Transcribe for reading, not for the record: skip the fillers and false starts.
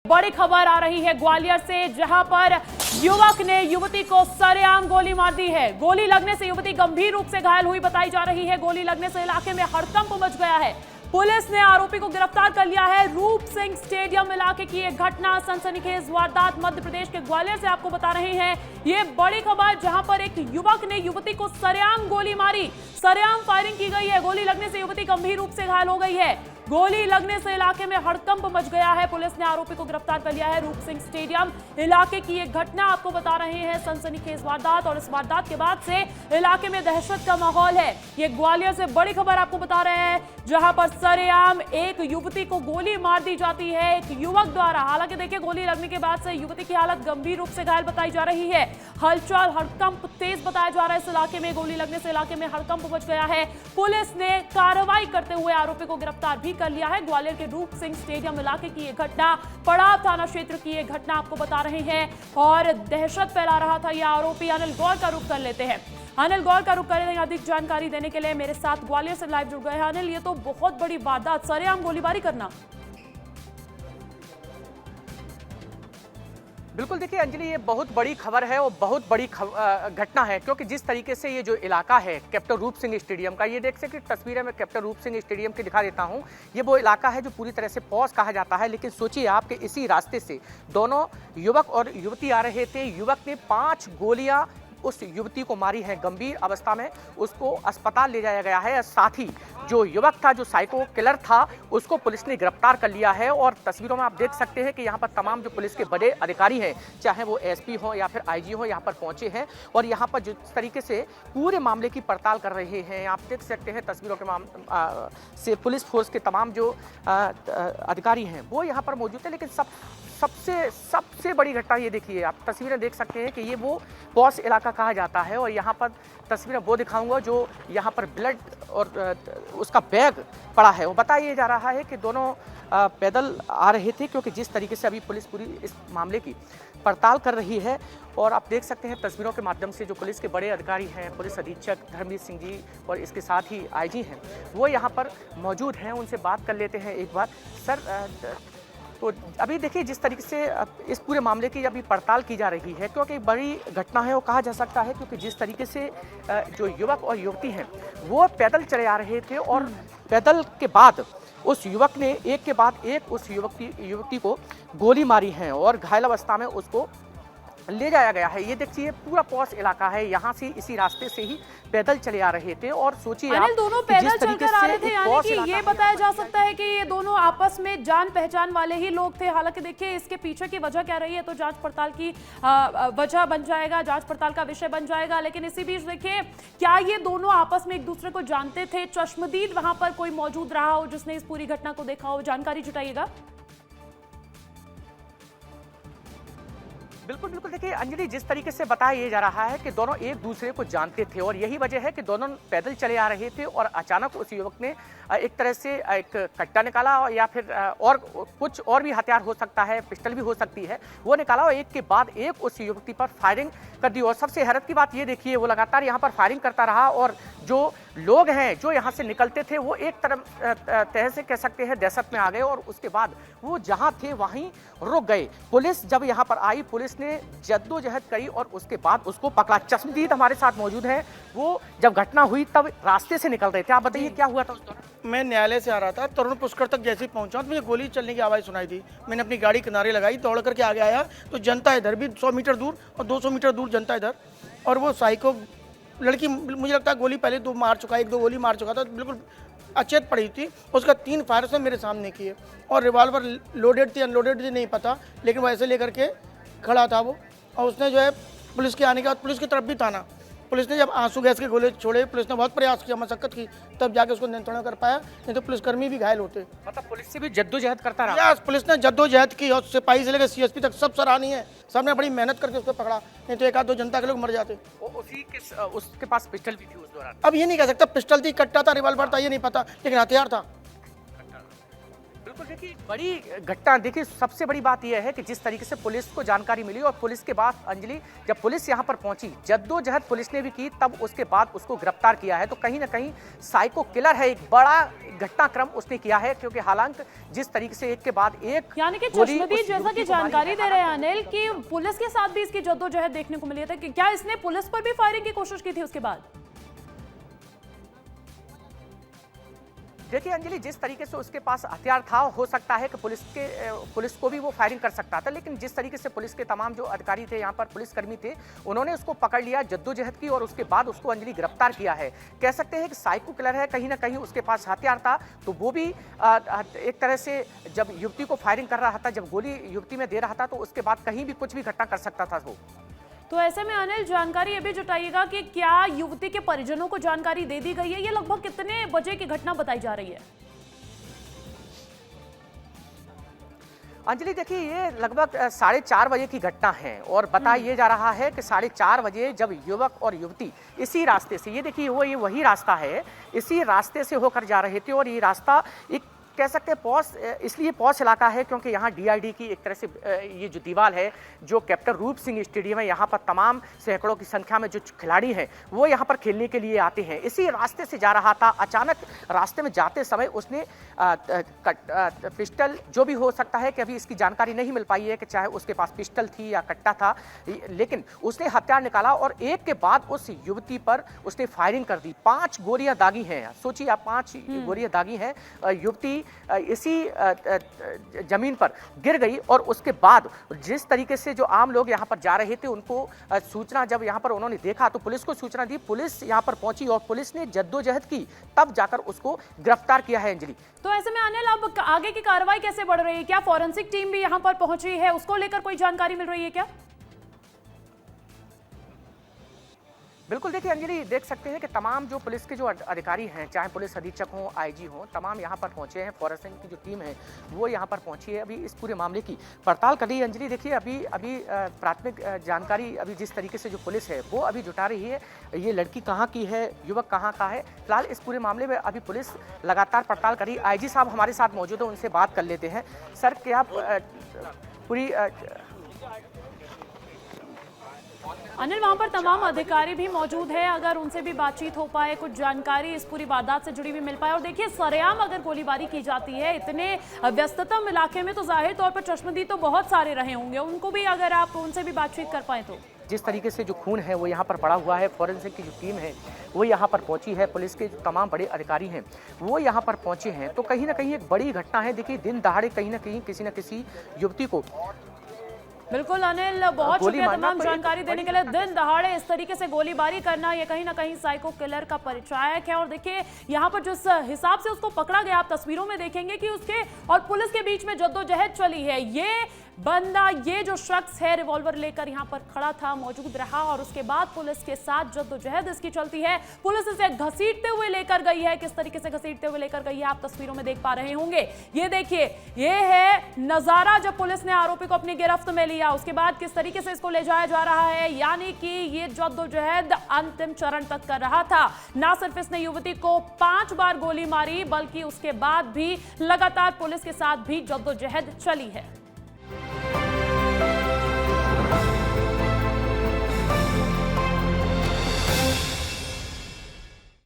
बड़ी खबर आ रही है ग्वालियर से, जहां पर युवक ने युवती को सरेआम गोली मार दी है। गोली लगने से युवती गंभीर रूप से घायल हुई बताई जा रही है। गोली लगने से इलाके में हड़कंप मच गया है। पुलिस ने आरोपी को गिरफ्तार कर लिया है। रूप सिंह स्टेडियम इलाके की एक घटना, सनसनीखेज वारदात मध्य प्रदेश के ग्वालियर से आपको बता रहे हैं। ये बड़ी खबर, जहां पर एक युवक ने युवती को सरेआम गोली मारी, सरेआम फायरिंग की गई है। गोली लगने से युवती गंभीर रूप से घायल हो गई है। गोली लगने से इलाके में हड़कंप मच गया है। पुलिस ने आरोपी को गिरफ्तार कर लिया है। रूप सिंह स्टेडियम इलाके की एक घटना आपको बता रहे हैं, सनसनीखेज वारदात, और इस वारदात के बाद से इलाके में दहशत का माहौल है। ये ग्वालियर से बड़ी खबर आपको बता रहे हैं, जहां पर सरेआम एक युवती को गोली मार दी जाती है एक युवक द्वारा। हालांकि देखिए, गोली लगने के बाद से युवती की हालत गंभीर रूप से घायल बताई जा रही है। हलचल हड़कंप तेज बताया जा रहा है इस इलाके में। गोली लगने से इलाके में हड़कंप मच गया है। पुलिस ने कार्रवाई करते हुए आरोपी को गिरफ्तार भी कर लिया है। ग्वालियर के रूप सिंह स्टेडियम इलाके की यह घटना, पड़ाव थाना क्षेत्र की यह घटना आपको बता रहे हैं, और दहशत फैला रहा था यह आरोपी। अनिल गौर का रुख कर लेते हैं। अनिल गौर का रुख करें, अधिक जानकारी देने के लिए मेरे साथ ग्वालियर से लाइव जुड़ गए हैं। अनिल, ये तो बहुत बड़ी वारदात, सरेआम गोलीबारी करना। बिल्कुल, देखिए अंजलि, ये बहुत बड़ी खबर है और बहुत बड़ी घटना है, क्योंकि जिस तरीके से ये जो इलाका है कैप्टन रूप सिंह स्टेडियम का, ये देख सकते तस्वीरें मैं कैप्टन रूप सिंह स्टेडियम की दिखा देता हूँ। ये वो इलाका है जो पूरी तरह से पॉज कहा जाता है, लेकिन सोचिए आप कि इसी रास्ते से दोनों युवक और युवती आ रहे थे। युवक ने 5 गोलियां उस युवती को मारी है, गंभीर अवस्था में उसको अस्पताल ले जाया गया है। साथ ही जो युवक था, जो साइको किलर था, उसको पुलिस ने गिरफ्तार कर लिया है। और तस्वीरों में आप देख सकते हैं कि यहाँ पर तमाम जो पुलिस के बड़े अधिकारी हैं, चाहे वो एसपी हो या फिर आईजी हो, यहाँ पर पहुंचे हैं और यहाँ पर जिस तरीके से पूरे मामले की पड़ताल कर रहे हैं। आप देख सकते हैं तस्वीरों के से पुलिस फोर्स के तमाम जो अधिकारी हैं वो यहाँ पर मौजूद है। लेकिन सबसे बड़ी घटना ये देखिए, आप तस्वीरें देख सकते हैं कि ये वो पॉश इलाका कहा जाता है। और यहाँ पर तस्वीरें वो दिखाऊंगा जो यहाँ पर ब्लड और उसका बैग पड़ा है। वो बताया जा रहा है कि दोनों पैदल आ रहे थे, क्योंकि जिस तरीके से अभी पुलिस पूरी इस मामले की पड़ताल कर रही है। और आप देख सकते हैं तस्वीरों के माध्यम से जो पुलिस के बड़े अधिकारी हैं, पुलिस अधीक्षक धर्मवीर सिंह जी और इसके साथ ही आईजी हैं, वो यहाँ पर मौजूद हैं। उनसे बात कर लेते हैं एक बार। सर, तो अभी देखिए जिस तरीके से इस पूरे मामले की अभी पड़ताल की जा रही है, क्योंकि बड़ी घटना है वो कहा जा सकता है, क्योंकि जिस तरीके से जो युवक और युवती हैं वो पैदल चले आ रहे थे और पैदल के बाद उस युवक ने एक के बाद एक उस युवती को गोली मारी है और घायल अवस्था में उसको ले जाया गया है। ये देखिए पूरा पॉश इलाका है, यहाँ से इसी रास्ते से ही पैदल चले आ रहे थे। और सोचिए आप, दोनों पैदल चलकर आ रहे थे, यानी कि ये बताया जा सकता है कि ये दोनों आपस में जान पहचान वाले ही लोग थे। हालांकि देखिए इसके पीछे की वजह क्या रही है तो जांच पड़ताल की वजह बन जाएगा, जांच पड़ताल का विषय बन जाएगा। लेकिन इसी बीच देखिए, क्या ये दोनों आपस में एक दूसरे को जानते थे? चश्मदीद वहां पर कोई मौजूद रहा हो जिसने इस पूरी घटना को देखा हो? जानकारी जुटाइएगा। बिल्कुल, देखिए अंजलि, जिस तरीके से बताया जा रहा है कि दोनों एक दूसरे को जानते थे और यही वजह है कि दोनों पैदल चले आ रहे थे और अचानक उस युवक ने एक तरह से एक कट्टा निकाला या फिर और कुछ और भी हथियार हो सकता है, पिस्टल भी हो सकती है, वो निकाला और एक के बाद एक उस युवती पर फायरिंग कर दी। और सबसे हैरत की बात ये देखिए, वो लगातार यहाँ पर फायरिंग करता रहा और जो लोग हैं जो यहाँ से निकलते थे वो एक तरह से कह सकते हैं दहशत में आ गए और उसके बाद वो जहाँ थे वहीं रुक गए। पुलिस जब यहाँ पर आई, पुलिस ने जद्दोजहद करी और उसके बाद उसको पकड़ा। चश्मदीद हमारे साथ मौजूद है, वो जब घटना हुई तब रास्ते से निकल रहे थे। आप बताइए क्या हुआ था उस दौरान? मैं न्यायालय से आ रहा था, तरुण पुष्कर तक जैसे ही पहुंचा तो मुझे गोली चलने की आवाज़ सुनाई दी। मैंने अपनी गाड़ी किनारे लगाई, दौड़ करके आगे आया तो जनता इधर भी 100 मीटर दूर और 200 मीटर दूर जनता इधर, और वो साइको लड़की, मुझे लगता है गोली पहले 2 मार चुका है, 1-2 गोली मार चुका था, बिल्कुल अचेत पड़ी थी। उसका 3 फायर उसने मेरे सामने किए और रिवॉल्वर लोडेड थी अनलोडेड थी नहीं पता, लेकिन वो ऐसे लेकर के खड़ा था वो। और उसने जो है पुलिस के आने के बाद, पुलिस की तरफ भी था ना, पुलिस ने जब आंसू गैस के गोले छोड़े, पुलिस ने बहुत प्रयास किया, मशक्कत की, तब जाके उसको नियंत्रण कर पाया, नहीं तो पुलिसकर्मी भी घायल होते। मतलब पुलिस से भी जद्दोजहद करता रहा? पुलिस ने जद्दोजहद की और सिपाही से लेकर सीएसपी तक सब सराहनीय है, सबने बड़ी मेहनत करके उसको पकड़ा, नहीं तो 1-2 जनता के लोग मर जाते। उसके पास पिस्टल भी थी उस दौरान? अब ये नहीं कह सकता पिस्टल थी, कट्टा था, रिवॉल्वर था, ये नहीं पता, लेकिन हथियार था। बिल्कुल देखिए, बड़ी घटना देखिए, सबसे बड़ी बात यह है कि जिस तरीके से पुलिस को जानकारी मिली और पुलिस के बाद अंजलि जब पुलिस यहां पर पहुंची, जद्दोजहद पुलिस ने भी की, तब उसके बाद उसको गिरफ्तार किया है। तो कहीं ना कहीं साइको किलर है, एक बड़ा घटनाक्रम उसने किया है, क्योंकि हालांकि जिस तरीके से एक के बाद एक यानी कि गोली चश्मदीद उस जैसा युवती कि को मारी जानकारी है। दे रहे हैं अनिल कि पुलिस के साथ भी इसकी जद्दोजहद देखने को मिली थी कि क्या इसने पुलिस पर भी फायरिंग की कोशिश की थी उसके बाद? देखिए अंजलि, जिस तरीके से उसके पास हथियार था, हो सकता है कि पुलिस को भी वो फायरिंग कर सकता था, लेकिन जिस तरीके से पुलिस के तमाम जो अधिकारी थे, यहाँ पर पुलिसकर्मी थे, उन्होंने उसको पकड़ लिया, जद्दोजहद की और उसके बाद उसको अंजलि गिरफ्तार किया है। कह सकते हैं कि साइको किलर है, कहीं ना कहीं उसके पास हथियार था, तो वो भी एक तरह से जब युवती को फायरिंग कर रहा था, जब गोली युवती में दे रहा था, तो उसके बाद कहीं भी कुछ भी घटना कर सकता था वो। तो ऐसे में अनिल जानकारी ये भी जुटाइएगा कि क्या युवती के परिजनों को जानकारी दे दी गई है? ये लगभग कितने बजे की घटना बताई जा रही है? अंजलि देखिए, ये लगभग 4:30 बजे की घटना है और बताया ये जा रहा है कि 4:30 बजे जब युवक और युवती इसी रास्ते से, ये देखिए ये वही रास्ता है, इसी रास्ते से होकर जा रहे थे और ये रास्ता एक कह सकते हैं पॉश, इसलिए पॉश इलाका है क्योंकि यहाँ डीआईडी की एक तरह से ये जो दीवार है, जो कैप्टन रूप सिंह स्टेडियम है, यहाँ पर तमाम सैकड़ों की संख्या में जो खिलाड़ी हैं वो यहाँ पर खेलने के लिए आते हैं। इसी रास्ते से जा रहा था, अचानक रास्ते में जाते समय उसने पिस्टल, जो भी हो सकता है कि अभी इसकी जानकारी नहीं मिल पाई है कि चाहे उसके पास पिस्टल थी या कट्टा था, लेकिन उसने हथियार निकाला और एक के बाद उस युवती पर उसने फायरिंग कर दी। 5 गोलियां दागी हैं, सोचिए आप, 5 गोलियां दागी हैं। युवती इसी जमीन पर गिर गई और उसके बाद जिस तरीके से जो आम लोग यहाँ पर जा रहे थे, उनको सूचना जब यहाँ पर उन्होंने देखा तो पुलिस को सूचना दी, पुलिस यहाँ पर पहुंची और पुलिस ने जद्दोजहद की, तब जाकर उसको गिरफ्तार किया है अंजलि। तो ऐसे में अनिल अब आगे की कार्रवाई कैसे बढ़ रही है? क्या फॉरेंसिक टीम भी यहाँ पर पहुंची है? उसको लेकर कोई जानकारी मिल रही है क्या? बिल्कुल देखिए अंजलि, देख सकते हैं कि तमाम जो पुलिस के जो अधिकारी हैं, चाहे पुलिस अधीक्षक हों, आईजी हों, तमाम यहाँ पर पहुंचे हैं। फॉरेंसिक की जो टीम है वो यहाँ पर पहुंची है, अभी इस पूरे मामले की पड़ताल कर रही है। अंजलि देखिए, अभी प्राथमिक जानकारी अभी जिस तरीके से जो पुलिस है वो अभी जुटा रही है, ये लड़की कहाँ की है, युवक कहाँ का है, फिलहाल इस पूरे मामले में अभी पुलिस लगातार पड़ताल कर रही है। आईजी साहब हमारे साथ मौजूद है, उनसे बात कर लेते हैं। सर, क्या आप पूरी अनिल, वहां पर तमाम अधिकारी भी मौजूद है, अगर उनसे भी बातचीत हो पाए, कुछ जानकारी इस पूरी वारदात से जुड़ी हुई मिल पाए। और देखिए, सरेआम अगर गोलीबारी की जाती है इतने व्यस्ततम इलाके में, तो जाहिर तौर पर चश्मदीद तो बहुत सारे रहे होंगे, उनको भी अगर आप उनसे भी बातचीत कर पाए तो। जिस तरीके से जो खून है वो यहाँ पर पड़ा हुआ है, फॉरेंसिक की जो टीम है वो यहाँ पर पहुंची है, पुलिस के जो तमाम बड़े अधिकारी हैं वो यहाँ पर पहुंचे हैं, तो कहीं ना कहीं एक बड़ी घटना है। देखिए, दिन दहाड़े कहीं ना कहीं किसी न किसी युवती को। बिल्कुल अनिल, बहुत शुक्रिया तमाम जानकारी देने के लिए। दिन दहाड़े इस तरीके से गोलीबारी करना, ये कहीं ना कहीं साइको किलर का परिचायक है। और देखिए, यहाँ पर जिस हिसाब से उसको पकड़ा गया, आप तस्वीरों में देखेंगे कि उसके और पुलिस के बीच में जद्दोजहद चली है। ये बंदा, ये जो शख्स है, रिवॉल्वर लेकर यहाँ पर खड़ा था, मौजूद रहा और उसके बाद पुलिस के साथ जद्दोजहद इसकी चलती है। पुलिस इसे घसीटते हुए लेकर गई है, किस तरीके से घसीटते हुए लेकर गई है आप तस्वीरों में देख पा रहे होंगे। ये देखिए, ये है नजारा जब पुलिस ने आरोपी को अपनी गिरफ्त में लिया, उसके बाद किस तरीके से इसको ले जाया जा रहा है। यानी कि ये जद्दोजहद अंतिम चरण तक कर रहा था। ना सिर्फ इसने युवती को 5 बार गोली मारी, बल्कि उसके बाद भी लगातार पुलिस के साथ भी जद्दोजहद चली है।